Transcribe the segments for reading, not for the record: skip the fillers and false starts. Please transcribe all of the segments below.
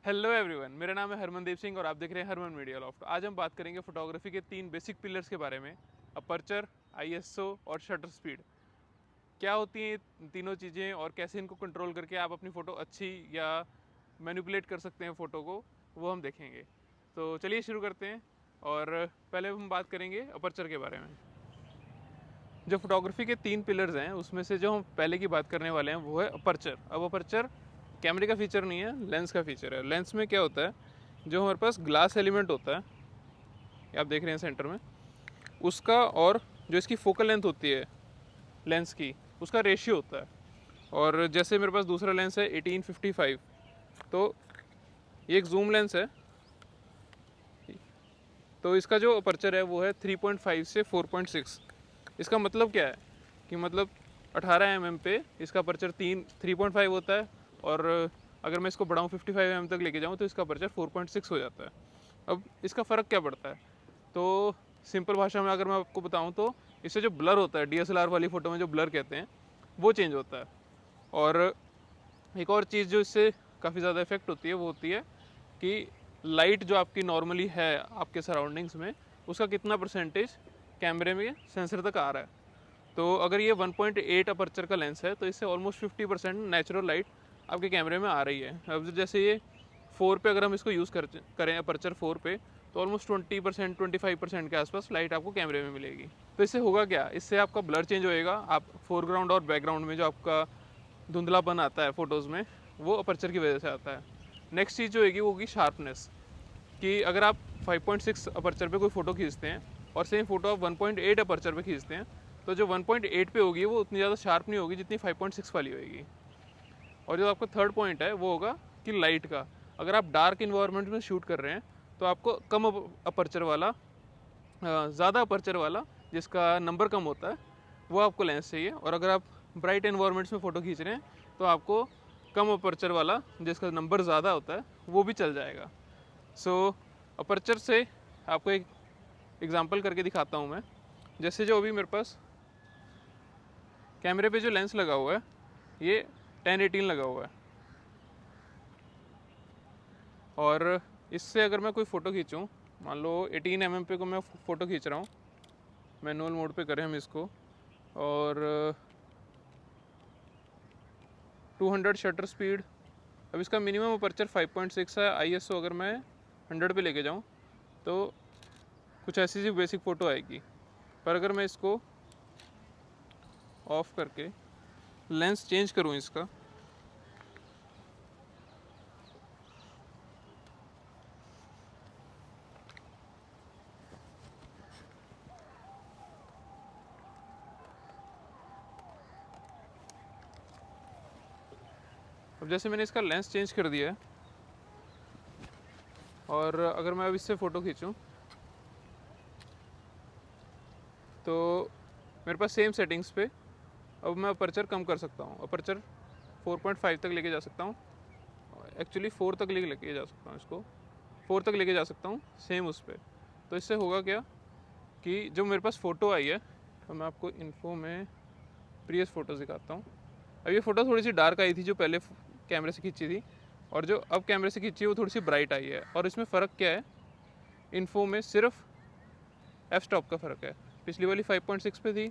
Hello everyone, मेरा नाम है हरमनदीप सिंह और आप देख रहे हैं हरमन मीडिया लॉफ्ट। आज हम बात करेंगे फोटोग्राफी के 3 बेसिक पिलर्स के बारे में। अपर्चर, आईएसओ और शटर स्पीड। क्या होती हैं ये तीनों चीज़ें और कैसे इनको कंट्रोल करके आप अपनी फ़ोटो अच्छी या मैनिपुलेट कर सकते हैं फ़ोटो को, वो हम देखेंगे। तो चलिए शुरू करते हैं। और पहले हम बात करेंगे अपर्चर के बारे में। जो फोटोग्राफी के 3 पिलर्स हैं उसमें से जो हम पहले की बात करने वाले हैं वो है अपर्चर। अब अपर्चर कैमरे का फीचर नहीं है, लेंस का फीचर है। लेंस में क्या होता है, जो हमारे पास ग्लास एलिमेंट होता है, ये आप देख रहे हैं सेंटर में, उसका और जो इसकी फोकल लेंथ होती है लेंस की, उसका रेशियो होता है। और जैसे मेरे पास दूसरा लेंस है 1855, तो ये एक जूम लेंस है, तो इसका जो अपर्चर है वो है 3.5 से 4.6। इसका मतलब क्या है कि मतलब 18 mm पे इसका अपर्चर 3.5 होता है, और अगर मैं इसको बढ़ाऊँ 55 mm तक लेके जाऊँ तो इसका अपर्चर 4.6 हो जाता है। अब इसका फ़र्क क्या पड़ता है, तो सिंपल भाषा में अगर मैं आपको बताऊँ तो इससे जो ब्लर होता है, DSLR वाली फ़ोटो में जो ब्लर कहते हैं, वो चेंज होता है। और एक और चीज़ जो इससे काफ़ी ज़्यादा इफेक्ट होती है वो होती है कि लाइट जो आपकी नॉर्मली है आपके सराउंडिंग्स में, उसका कितना परसेंटेज कैमरे में सेंसर तक आ रहा है। तो अगर ये 1.8 अपर्चर का लेंस है तो इससे ऑलमोस्ट 50% नेचुरल लाइट आपके कैमरे में आ रही है। अब जैसे ये 4 पे अगर हम इसको यूज़ करें अपर्चर 4 पे, तो ऑलमोस्ट 20% 25% के आसपास लाइट आपको कैमरे में मिलेगी। तो इससे होगा क्या, इससे आपका ब्लर चेंज होएगा। आप फोरग्राउंड और बैकग्राउंड में जो आपका धुंधलापन आता है फ़ोटोज़ में, वो अपर्चर की वजह से आता है। नेक्स्ट चीज़ जो होगी वो होगी शार्पनेस, कि अगर आप 5.6 अपर्चर पे कोई फ़ोटो खींचते हैं और सेम फ़ोटो आप 1.8 अपर्चर पे खींचते हैं, तो जो 1.8 पे होगी वो उतनी ज़्यादा शार्प नहीं होगी जितनी 5.6 वाली होगी। और जो आपका थर्ड पॉइंट है वो होगा कि लाइट का। अगर आप डार्क इन्वायरमेंट में शूट कर रहे हैं तो आपको कम अपर्चर वाला, ज़्यादा अपर्चर वाला जिसका नंबर कम होता है, वो आपको लेंस चाहिए। और अगर आप ब्राइट इन्वायरमेंट्स में फ़ोटो खींच रहे हैं तो आपको कम अपर्चर वाला जिसका नंबर ज़्यादा होता है वो भी चल जाएगा। सो अपर्चर से आपको एक एग्जांपल करके दिखाता हूँ मैं। जैसे जो अभी मेरे पास कैमरे पे जो लेंस लगा हुआ है ये 10-18 लगा हुआ है, और इससे अगर मैं कोई फ़ोटो खींचूँ, मान लो 18 mm पे को मैं फ़ोटो खींच रहा हूँ, मैनुअल मोड पे करें हम इसको, और 200 शटर स्पीड। अब इसका मिनिमम अपर्चर 5.6 है। आईएसओ अगर मैं 100 पे लेके जाऊँ तो कुछ ऐसी सी बेसिक फ़ोटो आएगी। पर अगर मैं इसको ऑफ करके लेंस चेंज करूँ इसका, अब जैसे मैंने इसका लेंस चेंज कर दिया है, और अगर मैं अब इससे फ़ोटो खींचूँ तो मेरे पास सेम सेटिंग्स पे अब मैं अपर्चर कम कर सकता हूँ। अपर्चर 4.5 तक लेके जा सकता हूँ, एक्चुअली 4 तक लेके जा सकता हूँ इसको, 4 तक लेके जा सकता हूँ सेम उस पर। तो इससे होगा क्या कि जो मेरे पास फ़ोटो आई है, तो मैं आपको इन्फो में प्रीवियस फ़ोटोज़ दिखाता हूँ। अब ये फ़ोटो थोड़ी सी डार्क आई थी जो पहले कैमरे से खींची थी, और जो अब कैमरे से खींची है वो थोड़ी सी ब्राइट आई है। और इसमें फ़र्क क्या है, इन्फो में सिर्फ एफ स्टॉप का फ़र्क है। पिछली वाली 5.6 पे थी,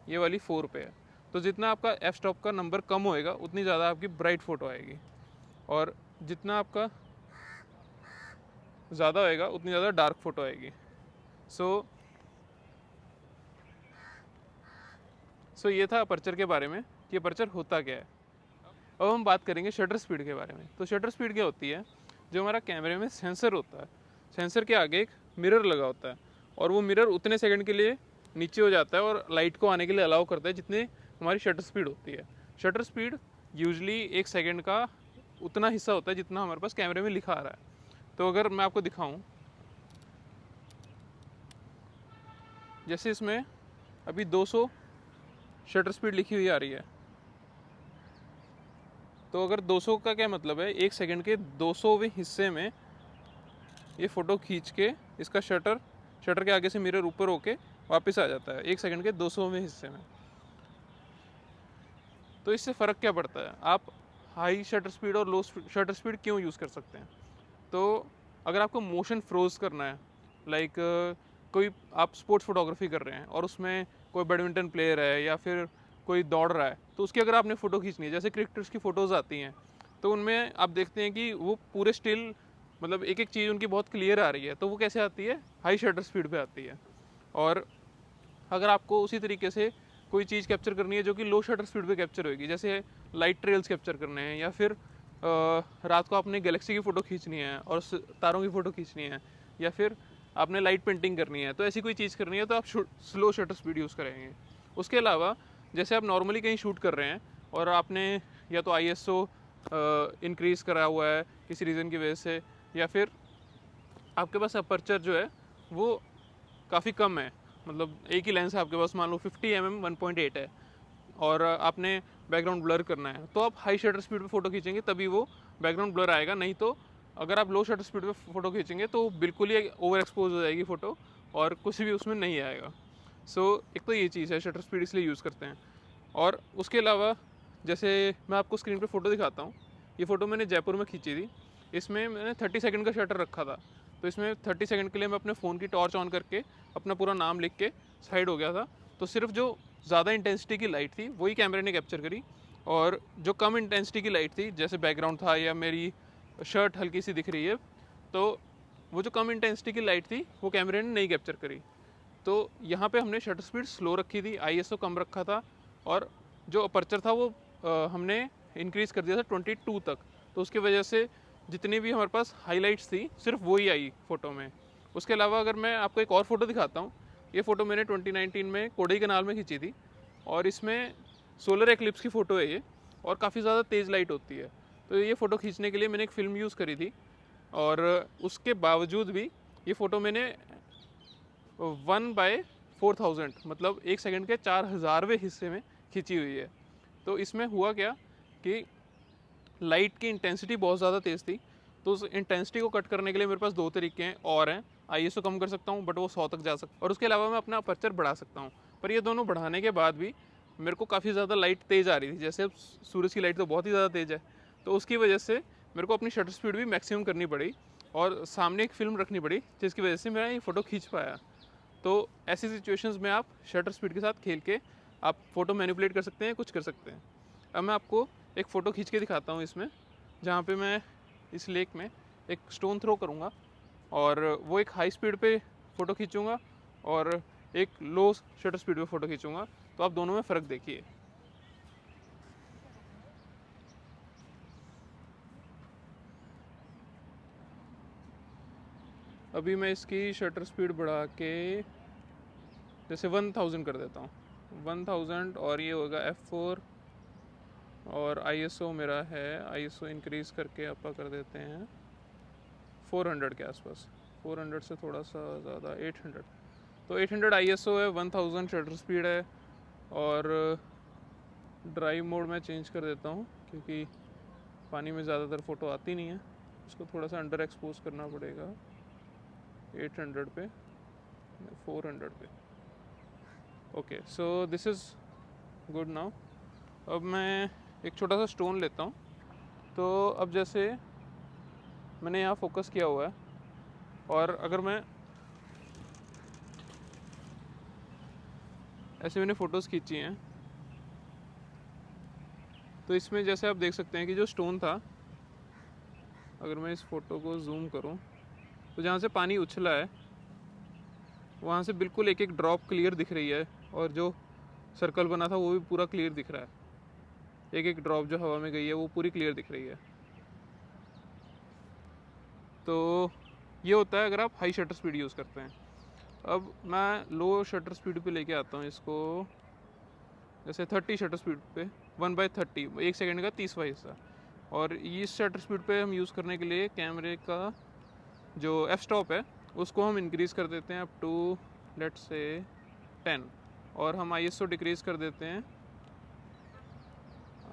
ये वाली 4 पे है। तो जितना आपका एफ स्टॉप का नंबर कम होएगा उतनी ज़्यादा आपकी ब्राइट फ़ोटो आएगी, और जितना आपका ज़्यादा होएगा उतनी ज़्यादा डार्क फ़ोटो आएगी। सो ये था अपर्चर के बारे में कि अपर्चर होता क्या है। अब हम बात करेंगे शटर स्पीड के बारे में। तो शटर स्पीड क्या होती है, जो हमारा कैमरे में सेंसर होता है, सेंसर के आगे एक मिरर लगा होता है, और वो मिरर उतने सेकंड के लिए नीचे हो जाता है और लाइट को आने के लिए अलाउ करता है जितने हमारी शटर स्पीड होती है। शटर स्पीड यूजली 1 सेकंड का उतना हिस्सा होता है जितना हमारे पास कैमरे में लिखा आ रहा है। तो अगर मैं आपको दिखाऊं, जैसे इसमें अभी 200 शटर स्पीड लिखी हुई आ रही है, तो अगर 200 का क्या मतलब है, 1 सेकंड के 200वें हिस्से में ये फ़ोटो खींच के इसका शटर शटर के आगे से मिरर ऊपर होके वापस आ जाता है 1 सेकंड के 200वें हिस्से में। तो इससे फ़र्क क्या पड़ता है, आप हाई शटर स्पीड और लो शटर स्पीड क्यों यूज़ कर सकते हैं। तो अगर आपको मोशन फ्रोज करना है, लाइक कोई आप स्पोर्ट्स फोटोग्राफी कर रहे हैं और उसमें कोई बैडमिंटन प्लेयर है या फिर कोई दौड़ रहा है, तो उसकी अगर आपने फ़ोटो खींचनी है, जैसे क्रिकेटर्स की फ़ोटोज़ आती हैं, तो उनमें आप देखते हैं कि वो पूरे स्टिल, मतलब एक एक चीज़ उनकी बहुत क्लियर आ रही है। तो वो कैसे आती है? हाई शटर स्पीड पे आती है। और अगर आपको उसी तरीके से कोई चीज़ कैप्चर करनी है जो कि लो शटर स्पीड पे कैप्चर होगी, जैसे लाइट ट्रेल्स कैप्चर करने हैं, या फिर रात को आपने गैलेक्सी की फ़ोटो खींचनी है और तारों की फ़ोटो खींचनी है, या फिर आपने लाइट पेंटिंग करनी है, तो ऐसी कोई चीज़ करनी है तो आप स्लो शटर स्पीड यूज़ करेंगे। उसके अलावा जैसे आप नॉर्मली कहीं शूट कर रहे हैं और आपने या तो ISO इंक्रीज़ करा हुआ है किसी रीज़न की वजह से, या फिर आपके पास अपर्चर जो है वो काफ़ी कम है, मतलब एक ही लेंस है आपके पास, मान लो 50 mm 1.8 है, और आपने बैकग्राउंड ब्लर करना है, तो आप हाई शटर स्पीड पे फ़ोटो खींचेंगे तभी वो बैकग्राउंड ब्लर आएगा। नहीं तो अगर आप लो शटर स्पीड पे फ़ोटो खींचेंगे तो बिल्कुल ही ओवर एक्सपोज हो जाएगी फ़ोटो और कुछ भी उसमें नहीं आएगा। एक तो ये चीज़ है, शटर स्पीड इसलिए यूज़ करते हैं। और उसके अलावा जैसे मैं आपको स्क्रीन पे फ़ोटो दिखाता हूँ, ये फ़ोटो मैंने जयपुर में खींची थी। इसमें मैंने 30 सेकंड का शटर रखा था, तो इसमें 30 सेकंड के लिए मैं अपने फ़ोन की टॉर्च ऑन करके अपना पूरा नाम लिख के साइड हो गया था। तो सिर्फ जो ज़्यादा इंटेंसिटी की लाइट थी वही कैमरे ने कैप्चर करी, और जो कम इंटेंसिटी की लाइट थी, जैसे बैकग्राउंड था या मेरी शर्ट हल्की सी दिख रही है, तो वो जो कम इंटेंसिटी की लाइट थी वो कैमरे ने नहीं कैप्चर करी। तो यहाँ पे हमने शटर स्पीड स्लो रखी थी, ISO कम रखा था, और जो अपर्चर था वो हमने इंक्रीज़ कर दिया था 22 तक। तो उसकी वजह से जितनी भी हमारे पास हाईलाइट्स थी सिर्फ वही आई फ़ोटो में। उसके अलावा अगर मैं आपको एक और फ़ोटो दिखाता हूँ, ये फ़ोटो मैंने 2019 में कोडई कनाल में खींची थी, और इसमें सोलर एक्लिप्स की फ़ोटो है ये, और काफ़ी ज़्यादा तेज़ लाइट होती है। तो ये फ़ोटो खींचने के लिए मैंने एक फ़िल्म यूज़ करी थी, और उसके बावजूद भी ये फ़ोटो मैंने 1/4000, मतलब 1 सेकंड के 4000वें हिस्से में खींची हुई है। तो इसमें हुआ क्या कि लाइट की इंटेंसिटी बहुत ज़्यादा तेज़ थी, तो उस इंटेंसिटी को कट करने के लिए मेरे पास दो तरीके हैं और हैं। ISO कम कर सकता हूँ बट वो 100 तक जा सकता है, और उसके अलावा मैं अपना अपर्चर बढ़ा सकता हूँ। पर ये दोनों बढ़ाने के बाद भी मेरे को काफ़ी ज़्यादा लाइट तेज़ आ रही थी, जैसे अब सूरज की लाइट तो बहुत ही ज़्यादा तेज़ है, तो उसकी वजह से मेरे को अपनी शटर स्पीड भी मैक्सिमम करनी पड़ी, और सामने एक फ़िल्म रखनी पड़ी, जिसकी वजह से मैं ये फ़ोटो खींच पाया। तो ऐसी सिचुएशंस में आप शटर स्पीड के साथ खेल के आप फ़ोटो मैनिपुलेट कर सकते हैं, कुछ कर सकते हैं। अब मैं आपको एक फ़ोटो खींच के दिखाता हूँ इसमें, जहाँ पे मैं इस लेक में एक स्टोन थ्रो करूँगा, और वो एक हाई स्पीड पे फ़ोटो खींचूँगा और एक लो शटर स्पीड पे फ़ोटो खींचूँगा, तो आप दोनों में फ़र्क देखिए। अभी मैं इसकी शटर स्पीड बढ़ा के जैसे 1000 कर देता हूँ, 1000, और ये होगा F4, और ISO मेरा है, ISO इंक्रीज़ करके आपका कर देते हैं 400 के आसपास, 400 से थोड़ा सा ज़्यादा 800। तो 800 ISO है, 1000 शटर स्पीड है, और ड्राइव मोड में चेंज कर देता हूँ क्योंकि पानी में ज़्यादातर फ़ोटो आती नहीं है, उसको थोड़ा सा अंडर एक्सपोज करना पड़ेगा। 800 पे, 400 पे। Okay, so this is good now. अब मैं एक छोटा सा स्टोन लेता हूँ। तो अब जैसे मैंने यहाँ फोकस किया हुआ है, और अगर मैं ऐसे मैंने फ़ोटोज़ खींची हैं, तो इसमें जैसे आप देख सकते हैं कि जो स्टोन था, अगर मैं इस फ़ोटो को जूम करूं, तो जहाँ से पानी उछला है वहाँ से बिल्कुल एक एक ड्रॉप क्लियर दिख रही है, और जो सर्कल बना था वो भी पूरा क्लियर दिख रहा है। एक एक ड्रॉप जो हवा में गई है वो पूरी क्लियर दिख रही है। तो ये होता है अगर आप हाई शटर स्पीड यूज़ करते हैं। अब मैं लो शटर स्पीड पे लेके आता हूँ इसको, जैसे 30 शटर स्पीड पे, 1/30, 1 सेकंड का 30वां हिस्सा। और इस शटर स्पीड पे हम यूज़ करने के लिए कैमरे का जो एफ स्टॉप है उसको हम इंक्रीज़ कर देते हैं अप टू लेट्स से 10, और हम ISO डिक्रीज़ कर देते हैं,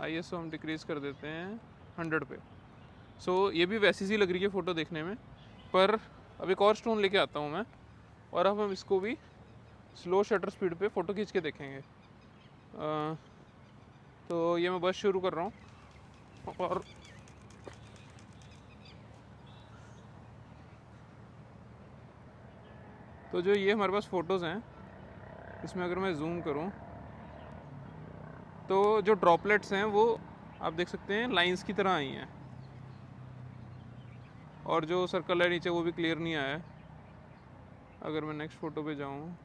ISO हम डिक्रीज़ कर देते हैं 100 पे। ये भी वैसी सी लग रही है फ़ोटो देखने में, पर अब एक और स्टोन लेके आता हूँ मैं, और अब हम इसको भी स्लो शटर स्पीड पे फ़ोटो खींच के देखेंगे। तो ये मैं बस शुरू कर रहा हूँ, और तो जो ये हमारे पास फ़ोटोज़ हैं, इसमें अगर मैं जूम करूँ तो जो ड्रॉपलेट्स हैं वो आप देख सकते हैं लाइंस की तरह आई हैं, और जो सर्कल है नीचे वो भी क्लियर नहीं आया है। अगर मैं नेक्स्ट फ़ोटो पे जाऊँ,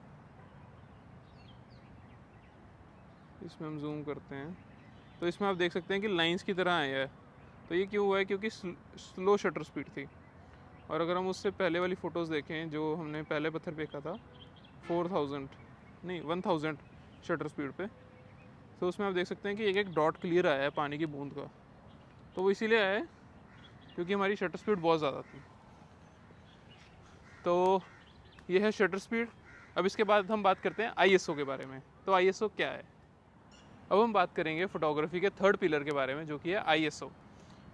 इसमें हम जूम करते हैं तो इसमें आप देख सकते हैं कि लाइंस की तरह आया है। तो ये क्यों हुआ है? क्योंकि स्लो शटर स्पीड थी। और अगर हम उससे पहले वाली फ़ोटोज़ देखें जो हमने पहले पत्थर फेंका था 4000 नहीं 1000 शटर स्पीड पे, तो उसमें आप देख सकते हैं कि एक एक डॉट क्लियर आया है पानी की बूंद का। तो वो इसीलिए आया है क्योंकि हमारी शटर स्पीड बहुत ज़्यादा थी। तो ये है शटर स्पीड। अब इसके बाद हम बात करते हैं ISO के बारे में। तो ISO क्या है? अब हम बात करेंगे फोटोग्राफी के थर्ड पिलर के बारे में, जो कि है ISO।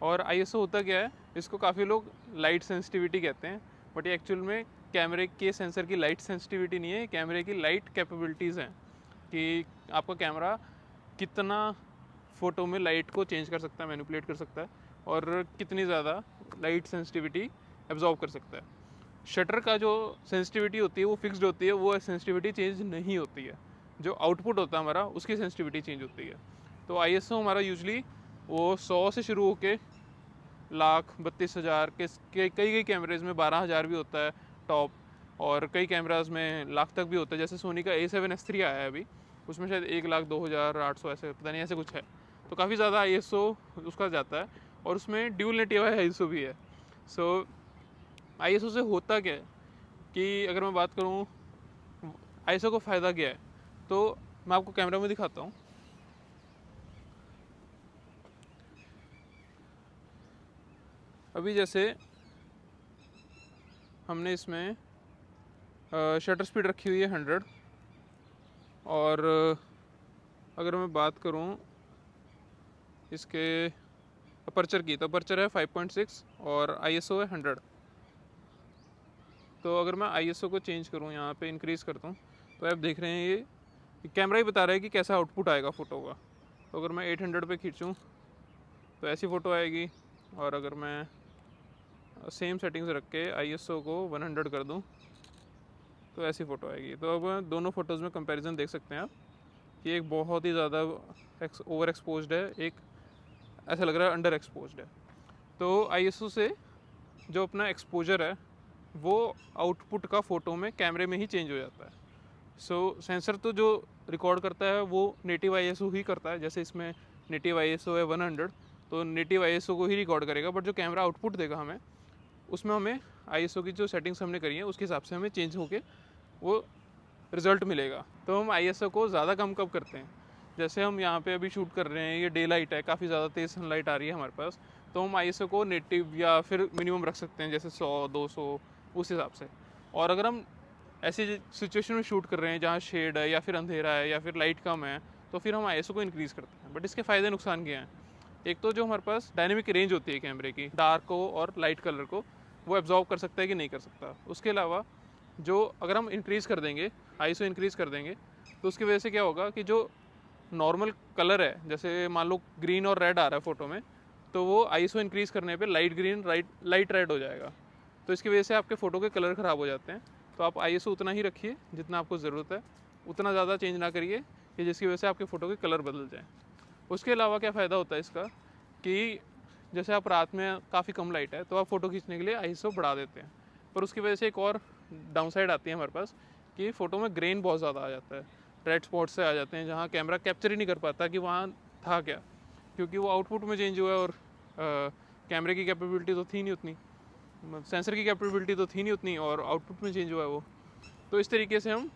और ISO होता क्या है? इसको काफ़ी लोग लाइट सेंसिटिविटी कहते हैं, बट ये एक्चुअल में कैमरे के सेंसर की लाइट सेंसिटिविटी नहीं है, कैमरे की लाइट कैपेबिलिटीज़ हैं कि आपका कैमरा कितना फ़ोटो में लाइट को चेंज कर सकता है, मैनिपुलेट कर सकता है, और कितनी ज़्यादा लाइट सेंसिटिविटी एब्जॉर्ब कर सकता है। शटर का जो सेंसिटिविटी होती है वो फिक्स्ड होती है, वो सेंसिटिविटी चेंज नहीं होती है। जो आउटपुट होता है हमारा, उसकी सेंसिटिविटी चेंज होती है। तो ISO हमारा यूजली वो 100 से शुरू होके लाख 32,000 के कई कैमरेज में 12,000 भी होता है टॉप, और कई कैमराज में लाख तक भी होता है। जैसे सोनी का A7S III आया है अभी, उसमें शायद 1,02,800 ऐसे, पता नहीं ऐसे कुछ है। तो काफ़ी ज़्यादा ISO उसका जाता है, और उसमें ड्यूल नेटिव ISO भी है। सो ISO से होता क्या है कि अगर मैं बात करूँ ISO का फ़ायदा क्या है, तो मैं आपको कैमरा में दिखाता हूँ। अभी जैसे हमने इसमें शटर स्पीड रखी हुई है 100, और अगर मैं बात करूं इसके अपर्चर की, तो अपर्चर है 5.6 और ISO है 100। तो अगर मैं ISO को चेंज करूं, यहाँ पे इंक्रीज़ करता हूँ, तो आप देख रहे हैं ये कैमरा ही बता रहा है कि कैसा आउटपुट आएगा फ़ोटो का। तो अगर मैं 800 पे खींचूँ तो ऐसी फ़ोटो आएगी, और अगर मैं सेम सेटिंग्स रख के ISO को 100 कर दूँ तो ऐसी फ़ोटो आएगी। तो अब दोनों फ़ोटोज़ में कंपैरिजन देख सकते हैं आप कि एक बहुत ही ज़्यादा ओवर एक्सपोज्ड है, एक ऐसा लग रहा है अंडर एक्सपोज्ड है। तो ISO से जो अपना एक्सपोजर है वो आउटपुट का फ़ोटो में कैमरे में ही चेंज हो जाता है। सेंसर तो जो रिकॉर्ड करता है वो नेटिव ISO ही करता है। जैसे इसमें नेटिव ISO है 100, तो नेटिव ISO को ही रिकॉर्ड करेगा, बट जो कैमरा आउटपुट देगा हमें, उसमें हमें ISO की जो सेटिंग्स हमने करी है उसके हिसाब से हमें चेंज होके वो रिज़ल्ट मिलेगा। तो हम ISO को ज़्यादा कम कब करते हैं? जैसे हम यहाँ पे अभी शूट कर रहे हैं, ये डे लाइट है, काफ़ी ज़्यादा तेज़ सनलाइट आ रही है हमारे पास, तो हम ISO को नेटिव या फिर मिनिमम रख सकते हैं, जैसे 100-200 उस हिसाब से। और अगर हम ऐसी सिचुएशन में शूट कर रहे हैं जहाँ शेड है या फिर अंधेरा है या फिर लाइट कम है, तो फिर हम ISO को इंक्रीज़ करते हैं। बट इसके फ़ायदे नुकसान क्या हैं? एक तो जो हमारे पास डायनेमिक रेंज होती है कैमरे की, डार्क को और लाइट कलर को वो एब्जॉर्ब कर सकता है कि नहीं कर सकता। उसके अलावा जो अगर हम इंक्रीज़ कर देंगे, ISO इंक्रीज़ कर देंगे, तो उसकी वजह से क्या होगा कि जो नॉर्मल कलर है, जैसे मान लो ग्रीन और रेड आ रहा है फ़ोटो में, तो वो ISO इंक्रीज़ करने पे लाइट ग्रीन लाइट रेड हो जाएगा। तो इसकी वजह से आपके फ़ोटो के कलर ख़राब हो जाते हैं। तो आप ISO उतना ही रखिए जितना आपको ज़रूरत है, उतना ज़्यादा चेंज ना करिए कि जिसकी वजह से आपके फ़ोटो के कलर बदल जाएँ। उसके अलावा क्या फ़ायदा होता है इसका कि जैसे आप रात में काफ़ी कम लाइट है तो आप फ़ोटो खींचने के लिए ISO बढ़ा देते हैं, पर उसकी वजह से एक और डाउन साइड आती है हमारे पास कि फ़ोटो में ग्रेन बहुत ज़्यादा आ जाता है, रेड स्पॉट्स से आ जाते हैं जहाँ कैमरा कैप्चर ही नहीं कर पाता कि वहाँ था क्या, क्योंकि वो आउटपुट में चेंज हुआ है और कैमरे की कैपेबिलिटी तो थी नहीं उतनी, सेंसर की कैपेबिलिटी तो थी नहीं उतनी, और आउटपुट में चेंज हुआ है वो। तो इस तरीके से हम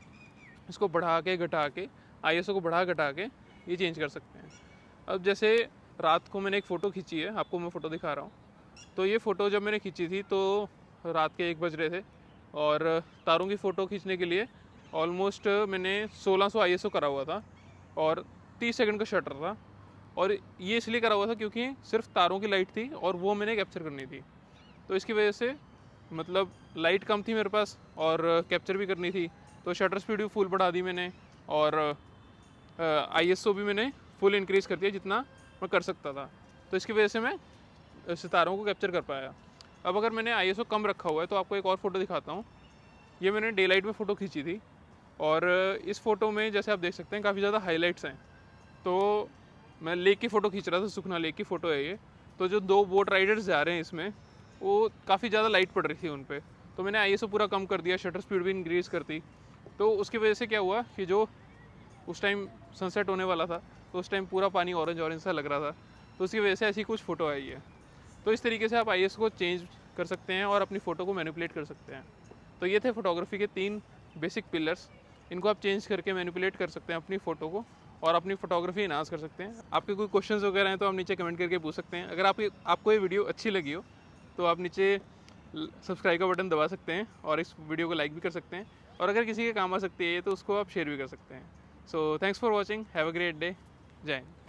इसको बढ़ा के घटा के, ISO को बढ़ा घटा के ये चेंज कर सकते हैं। अब जैसे रात को मैंने एक फ़ोटो खींची है, आपको मैं फ़ोटो दिखा रहा हूँ। तो ये फ़ोटो जब मैंने खींची थी तो रात के 1 बज रहे थे, और तारों की फ़ोटो खींचने के लिए ऑलमोस्ट मैंने 1600 ISO करा हुआ था, और 30 सेकंड का शटर था। और ये इसलिए करा हुआ था क्योंकि सिर्फ तारों की लाइट थी और वो मैंने कैप्चर करनी थी। तो इसकी वजह से मतलब लाइट कम थी मेरे पास और कैप्चर भी करनी थी, तो शटर स्पीड भी फुल बढ़ा दी मैंने, और ISO भी मैंने फुल इंक्रीज़ कर दिया जितना मैं कर सकता था। तो इसकी वजह से मैं सितारों को कैप्चर कर पाया। अब अगर मैंने ISO कम रखा हुआ है तो आपको एक और फ़ोटो दिखाता हूँ। ये मैंने डे लाइट में फ़ोटो खींची थी और इस फ़ोटो में जैसे आप देख सकते हैं काफ़ी ज़्यादा हाइलाइट्स हैं। तो मैं लेक की फ़ोटो खींच रहा था, सुखना लेक की फ़ोटो है ये। तो जो 2 बोट राइडर्स जा रहे हैं इसमें, वो काफ़ी ज़्यादा लाइट पड़ रही थी उन पे। तो मैंने आईएसओ पूरा कम कर दिया, शटर स्पीड भी इंक्रीज़ कर दी। तो उसकी वजह से क्या हुआ कि जो उस टाइम सनसेट होने वाला था, तो उस टाइम पूरा पानी ऑरेंज सा लग रहा था। तो उसकी वजह से ऐसी कुछ फ़ोटो आई है। तो इस तरीके से आप आईएसओ को चेंज कर सकते हैं और अपनी फ़ोटो को मैनिपुलेट कर सकते हैं। तो ये थे फ़ोटोग्राफी के 3 बेसिक पिलर्स। इनको आप चेंज करके मैनिपुलेट कर सकते हैं अपनी फ़ोटो को और अपनी फ़ोटोग्राफी एनहांस कर सकते हैं। आपके कोई क्वेश्चंस वगैरह हैं तो आप नीचे कमेंट करके पूछ सकते हैं। अगर आपको ये वीडियो अच्छी लगी हो तो आप नीचे सब्सक्राइब का बटन दबा सकते हैं और इस वीडियो को लाइक भी कर सकते हैं। और अगर किसी के काम आ सकती है तो उसको आप शेयर भी कर सकते हैं। So thanks for watching, have a great day, जय हिंद।